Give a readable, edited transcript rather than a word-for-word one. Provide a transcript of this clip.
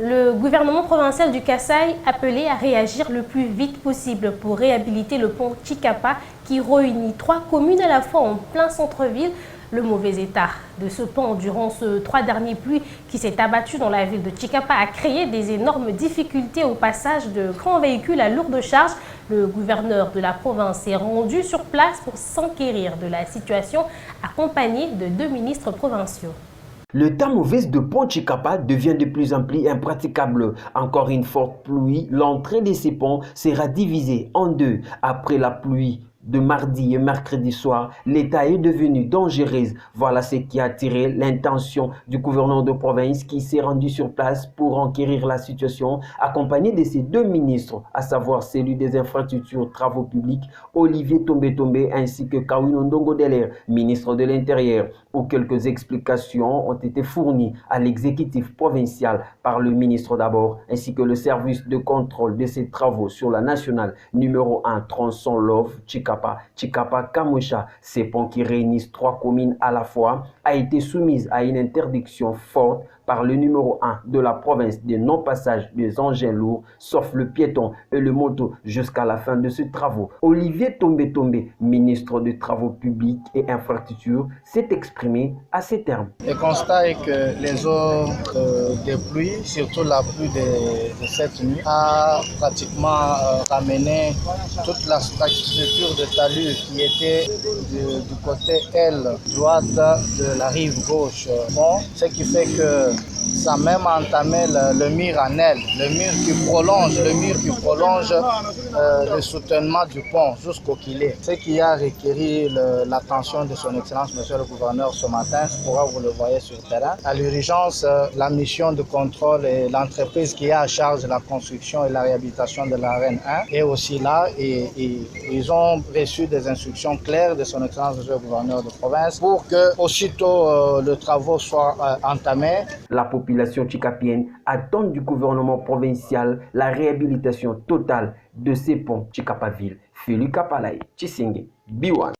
Le gouvernement provincial du Kasaï appelé à réagir le plus vite possible pour réhabiliter le pont Chikapa qui réunit 3 communes à la fois en plein centre-ville. Le mauvais état de ce pont durant ces 3 dernières pluies qui s'est abattu dans la ville de Chikapa a créé des énormes difficultés au passage de grands véhicules à lourde charge. Le gouverneur de la province s'est rendu sur place pour s'enquérir de la situation, accompagné de 2 ministres provinciaux. Le temps mauvais de pont Chikapa devient de plus en plus impraticable. Encore une forte pluie, l'entrée de ces ponts sera divisée en 2. Après la pluie de mardi et mercredi soir, l'état est devenu dangereux. Voilà ce qui a attiré l'intention du gouverneur de province qui s'est rendu sur place pour enquérir la situation, accompagné de ses 2 ministres, à savoir celui des infrastructures travaux publics, Olivier Tombe, ainsi que Kawino Ndongo Deler, ministre de l'Intérieur, où quelques explications ont été fournies à l'exécutif provincial par le ministre d'abord, ainsi que le service de contrôle de ces travaux sur la nationale numéro 1 tronçon Love Chikapa Kamosha. Ces ponts qui réunissent 3 communes à la fois a été soumise à une interdiction forte par le numéro 1 de la province de non-passage des engins lourds, sauf le piéton et le moto, jusqu'à la fin de ces travaux. Olivier Tombe, ministre des Travaux publics et infrastructures, s'est exprimé à ces termes. Le constat est que les eaux de pluie, surtout la pluie de cette nuit, a pratiquement ramené toute la structure de talus qui était du côté aile droite de la rive gauche. Bon, ce qui fait que ça a même entamé le mur en aile, le mur qui prolonge le soutènement du pont jusqu'au quillet. Ce qui a requis l'attention de son Excellence, Monsieur le Gouverneur, ce matin, pourquoi vous le voyez sur le terrain. À l'urgence, la mission de contrôle et l'entreprise qui a à charge de la construction et la réhabilitation de la RN 1 est aussi là et ils ont reçu des instructions claires de son Excellence, Monsieur le Gouverneur de province, pour que aussitôt le travaux soient entamés. La population chikapienne attend du gouvernement provincial la réhabilitation totale de ces ponts Chikapaville. Félix Kapalaï, Tshisingue, B1.